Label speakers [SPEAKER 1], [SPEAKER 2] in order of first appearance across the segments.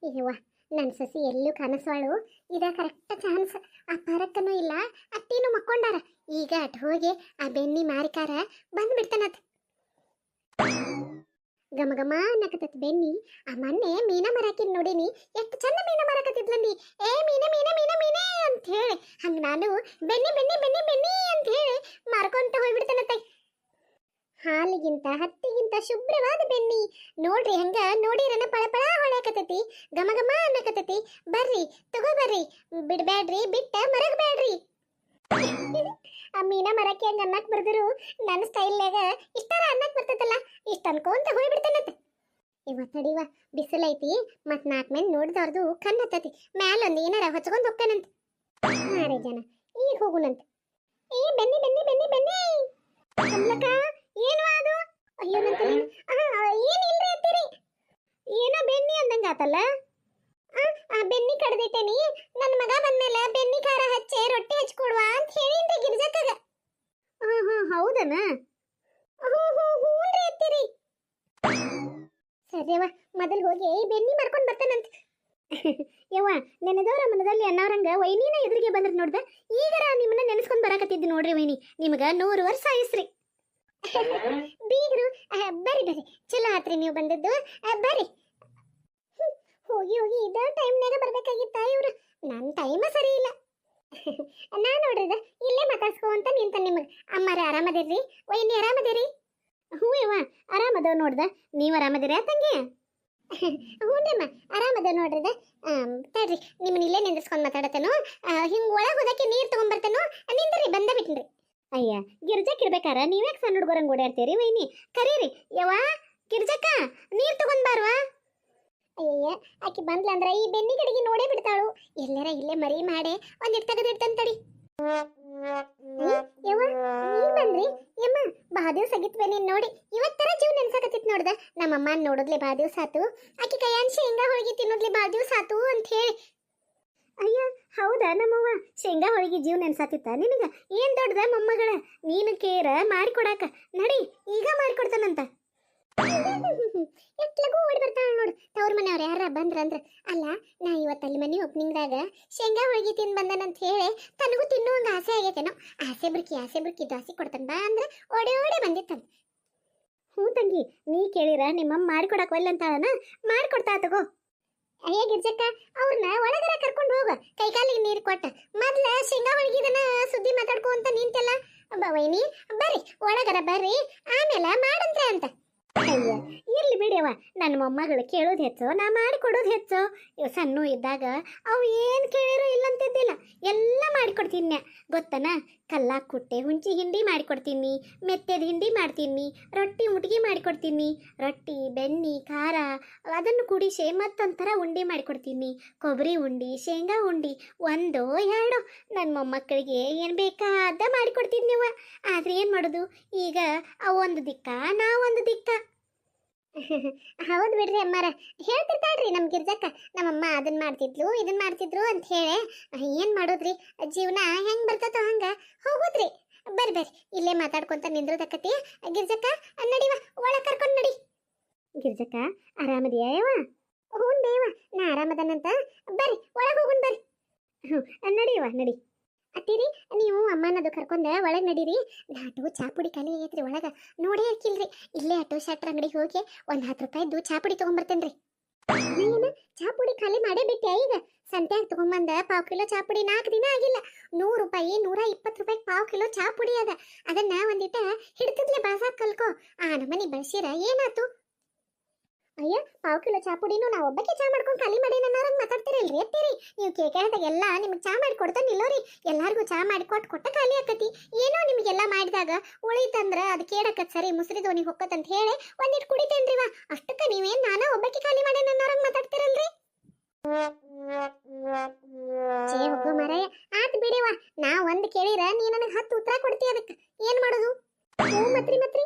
[SPEAKER 1] ಇವ ನನ್ನ ಸಸಿ ಎಲ್ಲೂ ಕಾಣಿಸ್ವಾಳು. ಇದ ಕರೆಕ್ಟ್ ಚಾನ್ಸ್. ಆ ಪರಕ್ಕನೂ ಇಲ್ಲ, ಅತ್ತಿನೂ ಮಕ್ಕೊಂಡಾರ. ಈಗ ಅಟ್ ಹೋಗಿ ಆ ಬೆನ್ನಿ ಮಾರಿಕಾರ ಬಂದ್ಬಿಡ್ತಾನತ್. ಗಮ ಗಮ ಅನ್ನಕತ್ತೈತಿ ಬೆನ್ನಿ. ಆ ಮೊನ್ನೆ ಮೀನ ಮರಾಕಿನ್ ನೋಡಿನಿ, ಎಷ್ಟು ಚಂದ ಮೀನ ಮರಾಕತ್ತಿದ್ಲಂದಿ. ಏ ಮೀನೆ ಮೀನೆ ಮೀನೆ ಮೀನೆ ಅಂತ ಹೇಳಿ ಹಂಗ ನಾನು ಬೆನ್ನಿ ಬೆನ್ನಿ ಬೆನ್ನಿ ಬೆನ್ನಿ ಅಂತ ಹೇಳಿ ಮಾರ್ಕೊಂತ ಹೋಗ್ಬಿಡ್ತಾನತ್ತ. ಹಾಲಿಗಿಂತ ಹತ್ತಿಗಿಂತ ಶುಭ್ರವಾದ ಬೆನ್ನಿ ನೋಡ್ರಿ, ಹಂಗ ನೋಡಿರನ ಪಳಪಳ ಹೊಳ್ಯಾಕತ್ತೈತಿ, ಗಮ ಗಮ ಅನ್ನಕತ್ತೈತಿ. ಬರ್ರಿ ತಗೋ ಬರ್ರಿ, ಬಿಡ್ಬ್ಯಾಡ್ರಿ, ಬಿಟ್ಟ ಮರಗಬ್ಯಾಡ್ರಿ. ಆ ಮೀನ ಮರಕ್ಕೆ ಹಂಗ ಅನ್ನಕ್ ಬರ್ದರು ನನ್ನ ಸ್ಟೈಲ್ನಾಗ ಇಷ್ಟಾರ ಅನ್ನಕ್ ಬರ್ತೈತಲ್ಲ, ಇಷ್ಟ ಅನ್ಕೊಂತ ಹೋಗ್ಬಿಡ್ತಾನಂತ. ಇವತ್ತಡಿವ ಬಿಸಿಲೈತಿ, ಮತ್ 4 ಮಂದಿ ನೋಡಿದವ್ರದು ಕಣ್ಣು ಹತ್ತತಿ, ಮ್ಯಾಲೊಂದು ಏನಾರ ಹೊಚ್ಕೊಂಡ್ ಹೋಗ್ತಾನಂತ. ಹಾ ರೀ ಜನ, ಈಗ ಹೋಗುನಂತ. ಏ ಬೆನ್ನಿ ಬೆನ್ನಿ ಬೆನ್ನಿ ಬೆನ್ನಿ ಅಲ್ಲಕ, ಏನು ಅದು? ಅಯ್ಯೋ ಏನಿಲ್ರಿ ಅಂತೀರಿ, ಏನೋ ಬೆನ್ನಿ ಅಂದಂಗ ಆತಲ್ಲ. ಬೆನ್ನಿ ಕಡ್ದಿಟ್ಟೇನಿ, ನನ್ನ ಮಗ ಬಂದ್ಮೇಲೆ ಬೆನ್ನಿ ಖಾರ ಹಚ್ಚಿ ರೊಟ್ಟಿ ಹಚ್ಕೊಡುವ ಅಂತ ಹೇಳಿನ್ರಿ ಗಿರ್ಜಕ್ಕಗ. ಹೌದನ? ಹ್ಞೂನ್ರಿ ಅಂತೀರಿ. ಸರಿಯವ, ಮೊದಲು ಹೋಗಿ ಬೆನ್ನಿ ಮಾರ್ಕೊಂಡು ಬರ್ತಾನಂತ. ಯವ್ವ, ನೆನೆದವ್ರ ಮನದಲ್ಲಿ ಅನ್ನೋರಂಗ ವೈನಿನ ಎದುರಿಗೆ ಬಂದ್ರ ನೋಡ್ದ, ಈಗರ ನಿಮ್ಮನ್ನ ನೆನೆಸ್ಕೊಂಡ್ ಬರಾಕತ್ತಿದ್ದು ನೋಡ್ರಿ ವೈನಿ, ನಿಮಗ 100 ವರ್ಷ ಆಯಸ್ರಿ. ಬೀಗರು ಬರ್ರಿ ಬರ್ರಿ, ಚಲೋ ಆತ್ರಿ ನೀವು ಬಂದದ್ದು. ಬರ್ರಿ. ಹೋಗಿ ಹೋಗಿ ಇದ ಟೈಮ್ನಾಗ ಬರ್ಬೇಕಾಗಿತ್ತ ಇವ್ರು, ನನ್ನ ಟೈಮ ಸರಿ ಇಲ್ಲ. ನಾ ನೋಡ್ರಿದ ಇಲ್ಲೇ ಮಾತಾಡ್ಸ್ಕೊಂತ ನಿಂತ. ನಿಮಗೆ ಅಮ್ಮಾರ ಆರಾಮದಿರ್ರಿ? ವೈನಿ ಆರಾಮದಿರಿ? ಹ್ಞೂ ಯವ್ವ ಆರಾಮದವ್ ನೋಡ್ದ, ನೀವು ಆರಾಮದಿರ ತಂಗಿ? ಹ್ಞೂನ್ರಮ್ಮ ಆರಾಮದ ನೋಡ್ರಿದ. ತಡ್ರಿ, ನಿಮ್ಮನ್ನ ಇಲ್ಲೇ ನಿಂದಿಸ್ಕೊಂಡು ಮಾತಾಡತ್ತೇನು, ಹಿಂಗೆ ಒಳಗೆ ಹೋದಕ್ಕೆ ನೀರು ತೊಗೊಂಬರ್ತೇನು, ನಿಂದ್ರಿ ಬಂದ ಬಿಟ್ನ್ರಿ. ಅಯ್ಯ ಗಿರ್ಜಕ್ ಇರ್ಬೇಕಾರ ನೀವ್ಯಾಕೆ ಸಣ್ಣ ಹುಡುಗರಂಗೆ ಓಡಾಡ್ತೀರಿ ವೈನಿ? ಕರೀರಿ ಯವ್ವ, ಗಿರ್ಜಕ್ಕ ನೀರು ತಗೊಂಡ್ ಬಾರ್ವಾ. ಅಯ್ಯಯ್ಯ, ಆಕಿ ಬಂದ್ಲ ಅಂದ್ರ ಈ ಬೆನ್ನಿ ಕಡೆಗೆ ನೋಡೇ ಬಿಡ್ತಾಳು. ಎಲ್ಲರ ಇಲ್ಲೇ ಮರಿ ಮಾಡಿ ಒಂದಿಟ್ಟು ತೆಗೆದಿಡ್ತಂತಡಿ. ಯವ್ವ ನೀವ್ ಬಂದ್ರಿ? ಯಮ್ಮ ಬಾ ದಿವ್ಸ ಆಗಿತ್ವೆ ನೀನ್ ನೋಡಿ, ಇವತ್ತರ ಜೀವ ನೆನ್ಸಾಕತ್ತಿತ್ ನೋಡ್ದ. ನಮ್ಮಮ್ಮ ನೋಡಿದ್ಲೆ ಬಾ ದಿವ್ಸ ಆತು, ಆಕಿ ಕೈಯಾನ್ ಶೇಂಗಾ ಹೋಳಿಗೆ ತಿನ್ನೋದ್ಲೆ ಬಾ ದಿವ್ಸ ಆತು ಅಂತ ಹೇಳಿ. ಅಯ್ಯ ಹೌದಾ ನಮ್ಮವ್ವ ಶೇಂಗಾ ಹೋಳಿಗೆ ಜೀವ ನೆನ್ಸಾತಿತ್ತ ನಿನಗ? ಏನ್ ದೊಡ್ಡದ ಮೊಮ್ಮಗಳ ನೀನು ಕೇರ ಮಾಡಿಕೊಡಾಕ. ನಡಿ ಈಗ ಮಾಡಿಕೊಡ್ತಾನಂತ. ಎಟ್ಲಗೂ ಓಡಿ ಬರ್ತಾಳ ನೋಡು. ತವ್ರ ಮನೆಯವ್ರು ಯಾರ ಬಂದ್ರಂದ್ರ, ಅಲ್ಲ ನಾ ಇವತ್ತಲ್ಲಿ ಮನೆ ಓಪನಿಂಗ್ದಾಗ ಶೇಂಗಾ ಹೋಳಿಗೆ ತಿಂದು ಬಂದನಂತ ಹೇಳಿ ತನಗೂ ತಿನ್ನುವಂಗ ಆಸೆ ಆಗೈತೇನೋ. ಆಸೆ ಬುರ್ಕಿ ದೋಸೆ ಕೊಡ್ತಾನ ಬಾ ಅಂದ್ರೆ ಓಡಿ ಓಡಿ ಬಂದಿತ್ತಂತ. ಹ್ಞೂ ತಂಗಿ, ನೀ ಕೇಳಿರ ನಿಮ್ಮಮ್ಮ ಮಾಡಿಕೊಡಕ್ ಒಲ್ಲಂತಾಳನ, ಮಾಡಿಕೊಡ್ತಾ ತಗೋ. ಅಯ್ಯ ಗಿರ್ಜಕ್ಕ, ಅವ್ರನ್ನ ಒಳಗರ ಕರ್ಕೊಂಡು ಹೋಗ, ಕೈಕಾಲಿಗೆ ನೀರು ಕೊಟ್ಟ. ಮೊದ್ಲ ಶೇಂಗಾ ಹೋಳಿಗೆದನ್ನ ಸುದ್ದಿ ಮಾತಾಡ್ಕೊಂತ ನಿಂತೆಲ್ಲ. ವೈನಿ ಬರ್ರಿ ಒಳಗರ ಬರ್ರಿ, ಆಮೇಲೆ ಮಾಡಂತ್ರ ಅಂತ. ಅಯ್ಯ ಇರ್ಲಿ ಬಿಡಿಯವ, ನನ್ನ ಮೊಮ್ಮಗಳು ಕೇಳೋದು ಹೆಚ್ಚು, ನಾ ಮಾಡಿಕೊಡೋದು ಹೆಚ್ಚು. ಇವ್ ಸಣ್ಣ ಇದ್ದಾಗ ಅವು ಏನು ಕೇಳಿರೋ ಇಲ್ಲಂತಿದ್ದಿಲ್ಲ, ಎಲ್ಲ ಮಾಡಿಕೊಡ್ತೀನಿ ಗೊತ್ತನ. ಕಲ್ಲಾಕ್ ಕುಟ್ಟೆ ಹುಂಚಿ ಹಿಂಡಿ ಮಾಡಿಕೊಡ್ತೀನಿ, ಮೆತ್ತೆದ ಹಿಂಡಿ ಮಾಡ್ತೀನಿ, ರೊಟ್ಟಿ ಮುಟ್ಗಿ ಮಾಡಿಕೊಡ್ತೀನಿ, ರೊಟ್ಟಿ ಬೆಣ್ಣೆ ಖಾರ ಅದನ್ನು ಕುಡಿಸಿ ಮತ್ತೊಂಥರ ಉಂಡೆ ಮಾಡಿಕೊಡ್ತೀನಿ, ಕೊಬ್ಬರಿ ಉಂಡೆ ಶೇಂಗಾ ಉಂಡೆ, 1 2 ನನ್ನ ಮೊಮ್ಮಕ್ಕಳಿಗೆ ಏನು ಬೇಕಾದ ಮಾಡಿಕೊಡ್ತೀನಿ ನೀವು. ಆದರೆ ಏನು ಮಾಡೋದು, ಈಗ ಅವೊಂದು ದಿಕ್ಕ ನಾವೊಂದು ದಿಕ್ಕ. ಹೌದು ಬಿಡ್ರಿ ಅಮ್ಮಾರ, ಹೇಳ್ತಿರ್ತಾಳ್ರಿ ನಮ್ಮ ಗಿರ್ಜಕ್ಕ, ನಮ್ಮಮ್ಮ ಅದನ್ನ ಮಾಡ್ತಿದ್ಲು ಇದನ್ನ ಮಾಡ್ತಿದ್ರು ಅಂತ ಹೇಳಿ. ಏನು ಮಾಡೋದ್ರಿ, ಜೀವನ ಹೆಂಗೆ ಬರ್ತತೋ ಹಂಗೆ ಹೋಗೋದ್ರಿ. ಬರ್ರಿ ಬರ್ರಿ, ಇಲ್ಲೇ ಮಾತಾಡ್ಕೊಂತ ನಿಂದ್ರೋದಕ್ಕತಿ. ಗಿರ್ಜಕ್ಕ ನಡಿವ, ಒಳಗೆ ಕರ್ಕೊಂಡು ನಡಿ. ಗಿರ್ಜಕ್ಕ ಆರಾಮದಿಯಾ ಯವ್ವ? ಹ್ಞೂ ದೇವ, ನಾ ಆರಾಮದನಂತ. ಬರ್ರಿ ಒಳಗೆ ಹೋಗುನ್ ಬರ್ರಿ. ನಡಿಯವ್ವ ನಡಿ. ಅತ್ತೀರಿ ನೀವು ಅಮ್ಮನದು ಕರ್ಕೊಂಡ ಒಳಗೆ ನಡೀರಿ. ನಾಟು ಚಾಪುಡಿ ಖಾಲಿ ಆಗೈತ್ರಿ ಒಳಗೆ, ನೋಡೇ ಹಾಕಿಲ್ರಿ. ಇಲ್ಲೇ ಆಟೋ ಶಾಟ್ರ್ ಅಂಗಡಿಗೆ ಹೋಗಿ ಒಂದು 10 ರೂಪಾಯಿದ್ದು ಚಾಪುಡಿ ತೊಗೊಂಬರ್ತೇನ್ರಿ. ಏನ ಚಾಪುಡಿ ಖಾಲಿ ಮಾಡೇ ಬಿಟ್ಟೆ ಈಗ? ಸಂತ್ಯಾಗ ತೊಗೊಂಬಂದ 1/4 ಕಿಲೋ ಚಾಪುಡಿ 4 ದಿನ ಆಗಿಲ್ಲ. 100 ರೂಪಾಯಿ 120 ರೂಪಾಯಿಗೆ 1/4 ಕಿಲೋ ಚಾಪುಡಿ ಅದ. ಅದನ್ನ ಒಂದಿಟ ಹಿಡ್ತಿದ್ಲೆ ಬಾಸಾಕ್ ಕಲ್ಕೋ. ಆ ನಮ್ಮನಿ ಬಳಸಿರ ಏನಾತು? ಅಯ್ಯ 1/4 ಕಿಲೋ ಚಾಪುಡಿನೂ ನಾ ಒಬ್ಬಕ್ಕೆ ಚಾ ಮಾಡ್ಕೊಂಡು ಖಾಲಿ ಮಾಡೇನ ಅನ್ನೋರಂಗೆ ಮಾತಾಡ್ತಿರಲ್ರಿ ಅತ್ತೀರಿ. ನೀವು ಕೇಳ್ದಾಗ ಎಲ್ಲ ನಿಮಗೆ ಚಾ ಮಾಡಿ ಕೊಡ್ತಾನಿಲ್ಲೋರಿ, ಎಲ್ಲಾರ್ಗೂ ಚಾ ಮಾಡಿ ಕೊಟ್ಟ ಖಾಲಿ ಆಕತಿ. ಏನೋ ನಿಮಗೆಲ್ಲ ಮಾಡಿದಾಗ ಉಳಿತಂದ್ರ ಅದು ಕೇಳಕತ್ ಸರಿ ಮುಸ್ರಿ ದೋನಿಗೆ ಹೊಕ್ಕತ್ತಂತ ಹೇಳಿ ಒಂದಿಟ್ಟು ಕುಡಿತೇನ್ರಿವ. ಅಷ್ಟಕ್ಕೆ ನೀವೇನು ನಾನಾ ಒಬ್ಬಕ್ಕೆ ಖಾಲಿ ಮಾಡೇನ ಅನ್ನೋರಂಗೆ ಮಾತಾಡ್ತಿರಲ್ರಿ. ಚೇ ಹೋಗೋ ಮಾರಾಯ, ಆತ್ ಬಿಡಿವ, ನಾ ಒಂದು ಕೇಳಿರ ನೀ ನನಗೆ 10 ಉತ್ತರ ಕೊಡ್ತೀಯ, ಅದಕ್ಕೆ ಏನು ಮಾಡೋದು? ಹ್ಞೂ ಮತ್ರಿ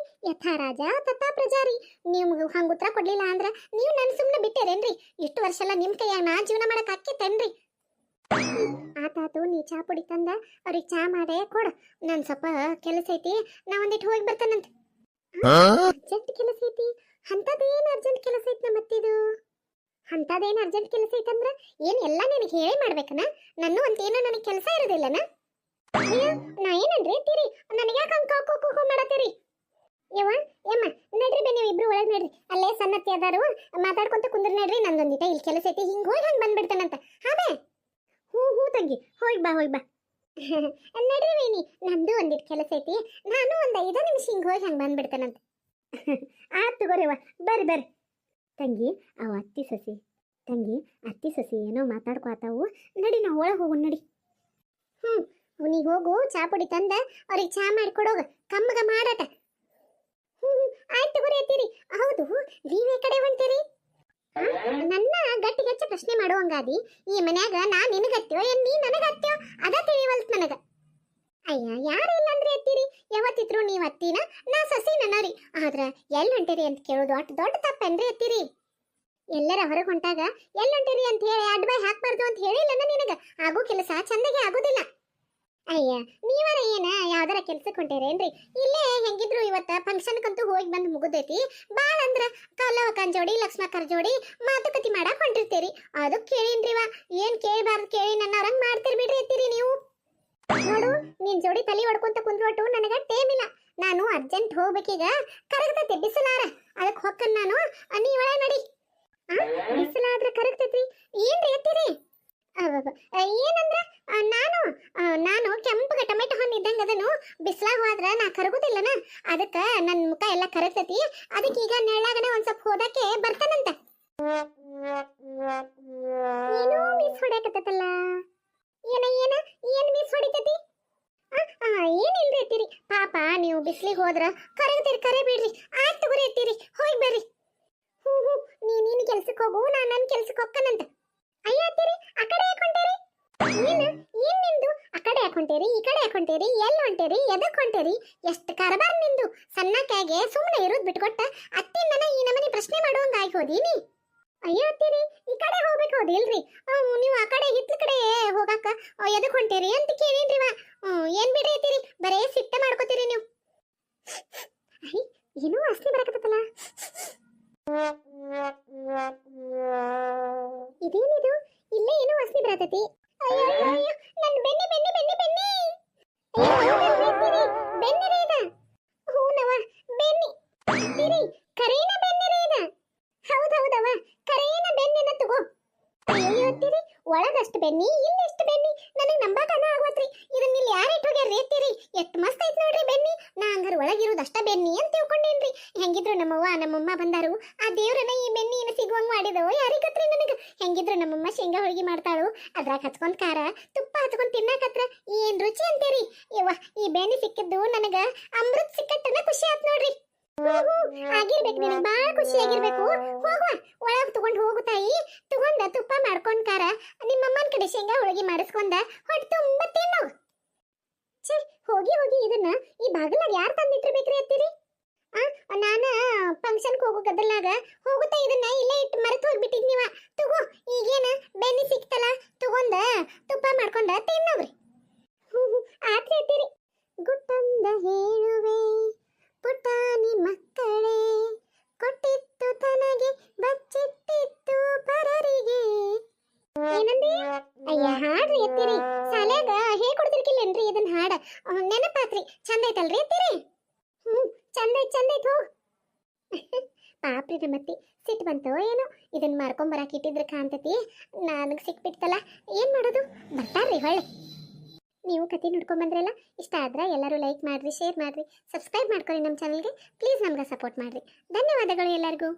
[SPEAKER 1] ಯಥಾ ರಾಜ ತಥಾ ಪ್ರಜಾರಿ. ನೀವು ಹಂಗೆ ಉತ್ತರ ಕೊಡ್ಲಿಲ್ಲ ಅಂದ್ರ ನೀವು ನನ್ನ ಸುಮ್ಮನೆ ಬಿಟ್ಟೇರೇನ್ರಿ? ಇಷ್ಟು ವರ್ಷ ಎಲ್ಲ ನಿಮ್ಮ ಕೈಯಾಗ ನಾ ಜೀವನ ಮಾಡಕ್ ಆಕೇತೇನ್ರಿ? ಆತಾತು, ನೀ ಚಾ ಪುಡಿ ತಂದ ಅವ್ರಿಗೆ ಚಾ ಮಾಡೇ ಕೊಡು. ನನ್ ಸ್ವಲ್ಪ ಕೆಲಸ ಐತಿ, ನಾ ಒಂದಿಟ್ಟು ಹೋಗಿ ಬರ್ತಾನಂತ. ಅರ್ಜೆಂಟ್ ಕೆಲಸ ಐತಿ? ಅಂತದೇನು ಅರ್ಜೆಂಟ್ ಕೆಲಸ ಐತಿ ನಮ್ಮತ್ತಿದು? ಅಂತದೇನು ಅರ್ಜೆಂಟ್ ಕೆಲಸ ಐತಂದ್ರ ಏನ್ ಎಲ್ಲ ನಿನಗೆ ಹೇಳೇ ಮಾಡ್ಬೇಕನ? ನನ್ನ ಅಂತೇನೋ ನನಗೆ ಕೆಲಸ ಇರೋದಿಲ್ಲನ? ಅಯ್ಯ ನಾ ಏನನ್ರಿ ಅತ್ತೀರಿ, ನನಗೆ ಯಾಕೆ ಹಂಗೆ ಕಾಕೋ ಮಾಡತ್ತೀರಿ? ಯವ್ವ ಯಮ್ಮ ನಡ್ರಿ ಬೇ, ನೀವು ಇಬ್ರು ಒಳಗೆ ನಡ್ರಿ. ಅಲ್ಲೇ ಸಣ್ಣತ್ತಿ ಅದಾರು, ಮಾತಾಡ್ಕೊಂತ ಕುಂದ್ರ ನಡ್ರಿ. ನಂದೊಂದಿಟ ಇಲ್ಲಿ ಕೆಲಸ ಐತಿ, ಹಿಂಗೆ ಹೋಗಿ ಹಂಗೆ ಬಂದ್ಬಿಡ್ತಾನಂತ. ಹಾ ಬೇ, ಹ್ಞೂ ತಂಗಿ, ಹೋಗಿ ಬಾ ನಡ್ರಿ ವೇಣಿ, ನಂದು ಒಂದಿಟ್ಟು ಕೆಲಸ ಐತಿ, ನಾನು ಒಂದು 5 ನಿಮಿಷ ಹಿಂಗೆ ಹೋಗಿ ಹಂಗೆ ಬಂದ್ಬಿಡ್ತಾನಂತ. ಆಯ್ತು ತಗೋರಿವ, ಬರ್ರಿ ತಂಗಿ. ಅವ ಅತ್ತಿ ಸೊಸಿ ಏನೋ ಮಾತಾಡ್ಕೋತಾವು. ನಡಿ ನಾವು ಒಳಗೆ ಹೋಗು ನಡಿ. ನೀ ಹೋಗು, ಚಾ ಪುಡಿ ತಂದ ಅವ್ರಿಗೆ ಚಾ ಮಾಡಿಕೊಡೋಗ, ಕಮ್ಮಗ ಮಾಡಾಟ. ಆಯ್ತು ತಗೋರಿ ಅತ್ತೀರಿ. ಹೌದು, ನೀವೇ ಕಡೆ ಹೊಂಟೀರಿ? ನನ್ನ ಗಟ್ಟಿಗೆಚ್ಚ ಪ್ರಶ್ನೆ ಮಾಡುವಂಗಾದಿ. ಈ ಮನ್ಯಾಗ ನಾ ನಿನಗತ್ತೀವೋ ಏನ್ ನೀ ನನಗತ್ತೀವೋ ಅದ ತಿಳಿವಲ್ತ್ ನನಗ. ಅಯ್ಯ ಯಾರು ಇಲ್ಲ ಅಂದ್ರೆ ಅತ್ತೀರಿ, ಯಾವತ್ತಿದ್ರು ನೀವ್ ಅತ್ತಿನ, ನಾ ಸಸಿ ನನ್ನರಿ. ಆದ್ರ ಎಲ್ಲಿ ಹೊಂಟೀರಿ ಅಂತ ಕೇಳೋದು ಅಟ್ ದೊಡ್ಡ ತಪ್ಪೇನ್ರಿ ಅತ್ತೀರಿ? ಎಲ್ಲರ ಹೊರಗೆ ಹೊಂಟಾಗ ಎಲ್ಲಿ ಹೊಂಟೀರಿ ಅಂತ ಹೇಳಿ ಅಡ್ಬಾಯ್ ಹಾಕ್ಬಾರ್ದು ಅಂತ ಹೇಳಿಲ್ಲನ ನಿನಗ. ಆಗೋ ಕೆಲಸ ಚಂದಗೆ ಆಗೋದಿಲ್ಲ. ಅಯ್ಯ ನೀವರ ಏನ ಯಾವ್ದಾರ ಕೆಲ್ಸಕ್ಕೆ ಹೊಂಟೇರೇನ್ರಿ? ಇಲ್ಲೇ ಹೆಂಗಿದ್ರು ಇವತ್ತ ಫಂಕ್ಷನ್ಕಂತೂ ಹೋಗಿ ಬಂದು ಮುಗುದೈತಿ. ಬಾಳ ಅಂದ್ರ ಕಲ್ಲವಕ್ಕನ್ ಜೋಡಿ ಲಕ್ಷ್ಮಕ್ಕರ್ ಜೋಡಿ ಮಾತುಕತೆ ಮಾಡಕ್ ಹೊಂಟಿರ್ತೀರಿ. ಅದಕ್ಕೆ ಕೇಳೀನ್ರಿವ, ಏನ್ ಕೇಳಬಾರ್ದು ಕೇಳಿ ನನ್ನ ಅವ್ರಂಗ್ ಮಾಡ್ತೀರಿ ಬಿಡ್ರಿ ಎತ್ತೀರಿ ನೀವು. ನೋಡು, ನಿನ್ ಜೋಡಿ ತಲೆ ಹೊಡ್ಕೊಂತ ಕುಂದ್ರೊಟ್ಟು ನನಗ ಟೇಮ್ ಇಲ್ಲ. ನಾನು ಅರ್ಜೆಂಟ್ ಹೋಗ್ಬೇಕೀಗ, ಕರಗತೈತಿ ಬಿಸಿಲಾರ. ಅದಕ್ಕೆ ಹೊಕ್ಕನ್ ನಾನು, ನೀ ಒಳ ನಡಿ. ಬಿಸಿಲಾದ್ರ ಕರಗ್ತೈತಿ ಏನ್ರಿ ಎತ್ತೀರಿ? ಏನಂದ್ರ ನಾನು ಕೆಂಪಗ ಟೊಮೆಟೊ ಹಣ್ಣು ಇದ್ದಂಗ ಅದನ್ನು ಬಿಸಿಲಾಗ ಹೋದ್ರ ನಾ ಕರಗುದಿಲ್ಲನ, ಅದಕ್ಕ ನನ್ನ ಮುಖ ಎಲ್ಲ ಕರಗ್ತೈತಿ. ಅದಕ್ಕೆ ಈಗ ನೆಳ್ಳಾಗನೆ ಒಂದ್ ಸ್ವಲ್ಪ ಹೋದಕ್ಕೆ ಬರ್ತಾನಂತ. ಏನೋ ಮಿಸ್ ಹೊಡ್ಯಾಕತ್ತಲ್ಲ. ಏನ್ ಮಿಸ್ ಹೊಡಿತೈತಿ? ಏನಿಲ್ರಿ ಎತ್ತೀರಿ, ಪಾಪ ನೀವು ಬಿಸಿಲಿಗೆ ಹೋದ್ರ ಕರಗ್ತೀರಿ, ಕರೆ ಬಿಡ್ರಿ. ಆಯ್ತು ತಗೋರಿ ಎತ್ತೀರಿ, ಹೋಗಿ ಬರ್ರಿ. ಹ್ಞೂ ನೀನು ಕೆಲ್ಸಕ್ಕೆ ಹೋಗು, ನಾನು ನನ್ನ ಕೆಲ್ಸಕ್ಕೆ ಹೋಗ್ತಾನಂತ. ಅಯ್ಯ ಅತ್ತೀರಿ, ಆ ಕಡೆ ಯಾಕೆ ಹೊಂಟೇರಿ? ಏನ್ ನಿಂದು ಆ ಕಡೆ ಯಾಕೆ ಹೊಂಟೇರಿ, ಈ ಕಡೆ ಯಾಕೆ ಹೊಂಟೇರಿ, ಎಲ್ಲಿ ಹೊಂಟೇರಿ, ಎದಕ್ ಹೊಂಟೇರಿ? ಎಷ್ಟು ಕರಬಾರ್ ನಿಂದು. ಸಣ್ಣಕ್ಕಾಗೆ ಸುಮ್ಮನೆ ಇರೋದು ಬಿಟ್ಕೊಟ್ಟ ಅತ್ತಿಂದನ ಈ ನಮನಿ ಪ್ರಶ್ನೆ ಮಾಡುವಂಗ ಆಗಿ ಹೋದೀನಿ. ಅಯ್ಯ ಅತ್ತೀರಿ, ಈ ಕಡೆ ಹೋಗ್ಬೇಕು ಹೋದಿಲ್ರಿ, ನೀವು ಆ ಕಡೆ ಹಿತ್ಲ ಕಡೆ ಹೋಗಾಕ ಎದಕ್ ಹೊಂಟೇರಿ ಅಂತ ಕೇಳೀನ್ರಿವ. ಏನ್ ಬಿಡ್ರಿ ಅತ್ತೀರಿ, ಬರೇ ಸಿಟ್ಟ ಮಾಡ್ಕೋತೀರಿ ನೀವು. ಏನೋ ವಾಸನೆ ಬರಕತ್ತಲ್ಲ. ಇದೇನಿದು, ಇಲ್ಲೇ ಏನೋ ವಾಸನೆ ಬರತೈತಿ. ಅಯ್ಯೋ ನನ್ನ ಬೆನ್ನಿ ಬೆನ್ನಿ ಬೆನ್ನಿ ಬೆನ್ನಿ. ಬೆನ್ನಿರಿ ಇದ. ಹೂನವ ಬೆನ್ನಿ. ಅತ್ತೀರಿ, ಕರೇನ ಬೆನ್ನಿರಿ ಇದ. ಹೌದವ, ಕರೇನ ಬೆನ್ನಿನ ತಗೋ. ಅಯ್ಯೋ ಅತ್ತೀರಿ, ಒಳಗಷ್ಟು ಬೆನ್ನಿ, ಇಲ್ಲೆಷ್ಟು ಬೆನ್ನಿ, ನನಗೆ ನಂಬಾಕನ ಆಗವತ್ರಿ. ಇದನ್ನ ಇಲ್ಲಿ ಯಾರು ಇಟ್ಟು ಹೋಗ್ಯಾರ ಎತ್ತೀರಿ? ಎಷ್ಟು ಮಸ್ತ್ ಐತಿ ನೋಡ್ರಿ ಬೆನ್ನಿ. ನಾ ಹಂಗಾರ ಒಳಗಿರೋದು ಅಷ್ಟ ಬೆನ್ನಿ ಅಂತ ತಿಳ್ಕೊಂಡೇನ್ರಿ. ಹೆಂಗಿದ್ರು ನಮ್ಮಮ್ಮ ಬಂದಾರು, ಆ ದೇವ್ರನ್ನ ಈ ಬೆನ್ನಿನ ಸಿಗುವಂಗ್ ಮಾಡಿದವು ಯಾರಿಗತ್ರಿ ನನಗ. ಹೆಂಗಿದ್ರು ನಮ್ಮಮ್ಮ ಶೇಂಗಾ ಹೋಳಿಗೆ ಮಾಡ್ತಾಳು, ಅದ್ರಾಗ ಹಚ್ಕೊಂಡ್ ಖಾರ ತುಪ್ಪ ಹಚ್ಕೊಂಡ್ ತಿನ್ನಾಕತ್ರ ಏನ್ ರುಚಿ ಅಂತೀರಿ. ಯವ್ವ, ಈ ಬೆನ್ನಿ ಸಿಕ್ಕಿದ್ದು ನನಗ ಅಮೃತ್ ಸಿಕ್ಕಟ್ಟನ ಖುಷಿ ಆತ್ ನೋಡ್ರಿ. ಆಗಿರ್ಬೇಕು, ನಿನಗೆ ಬಾಳ ಖುಷಿ ಆಗಿರ್ಬೇಕು. ಹೋಗುವ, ಒಳಗ್ ತಗೊಂಡ್ ಹೋಗು ತಾಯಿ. ತಗೊಂಡ ತುಪ್ಪ ಮಾಡ್ಕೊಂಡ್ ಖಾರ ನಿಮ್ಮಮ್ಮನ ಕಡೆ ಶೇಂಗಾ ಹೋಳಿಗೆ ಮಾಡಿಸ್ಕೊಂಡ ಹೊಟ್ಟೆ ತುಂಬ ತಿನ್ನೋ. ಛೇ, ಹೋಗಿ ಇದನ್ನ ಈ ಬಾಗಿಲಾಗ ಯಾರು ತಂದಿಟ್ಟಿರ್ಬೇಕ್ರಿ ಅತ್ತೀರಿ? ನಾನ ಫಂಕ್ಷನ್ಗೆ ಹೋಗೋ ಗದ್ದಲಾಗ ಹೋಗುತ್ತಾ ಇದನ್ನ ಇಲ್ಲೇ ಇಟ್ಟು ಮರೆತು ಹೋಗ್ಬಿಟ್ಟಿದ್ನಿವ. ತಗೋ, ಈಗೇನ ಬೆನ್ನಿ ಸಿಕ್ತಲ್ಲ, ತಗೊಂಡ ತುಪ್ಪ ಮಾಡ್ಕೊಂಡ ತಿನ್ನೋಗ್ರಿ. ಆತ್ರಿ ಅತ್ತೀರಿ. ಗುಟ್ಟಂದ ಹೇಳುವೆ ಪುಟಾಣಿ ಮಕ್ಕಳೇ, ಕೊಟ್ಟಿತ್ತು ತನಗೆ ಬಚ್ಚಿಟ್ಟಿತ್ತು ಪರರಿಗೆ. ಏನಂದಿ? ಅಯ್ಯ ಹಾಡ್ರಿ ಎತ್ತೀರಿ, ಸಾಲ್ಯಾಗ ಹೇಳ್ಕೊಡ್ತಿರ್ಕಿಲ್ಲೇನ್ರಿ ಇದನ್ನ ಹಾಡ? ನೆನಪಾತ್ರಿ, ಚಂದ ಐತಲ್ರಿ ಎತ್ತೀರಿ? ಚಂದ ಐತ್ ಹೋಗ್. ಪಾಪ್ರಿ ನಮ್ಮತ್ತಿ ಸಿಟ್ಟು ಬಂತೋ ಏನೋ, ಇದನ್ನ ಮಾರ್ಕೊಂಡ್ ಬರಾಕ್ ಇಟ್ಟಿದ್ರ ಕಾಂತತಿ. ನನಗೆ ಸಿಕ್ಬಿಡ್ತಲ್ಲ, ಏನ್ ಮಾಡೋದು? ಬರ್ತಾರ್ರಿ ಹೊಳ್ಳೆ. ನೀವು ಕತೆ ನೋಡ್ಕೊಂಡ್ ಬಂದ್ರಲ್ಲ, ಇಷ್ಟ ಆದ್ರೆ ಎಲ್ಲರೂ ಲೈಕ್ ಮಾಡ್ರಿ, ಶೇರ್ ಮಾಡ್ರಿ, ಸಬ್ಸ್ಕ್ರೈಬ್ ಮಾಡ್ಕೊರಿ ನಮ್ಮ ಚಾನಲ್ಗೆ. ಪ್ಲೀಸ್ ನಮ್ಗೆ ಸಪೋರ್ಟ್ ಮಾಡ್ರಿ. ಧನ್ಯವಾದಗಳು ಎಲ್ಲರಿಗೂ.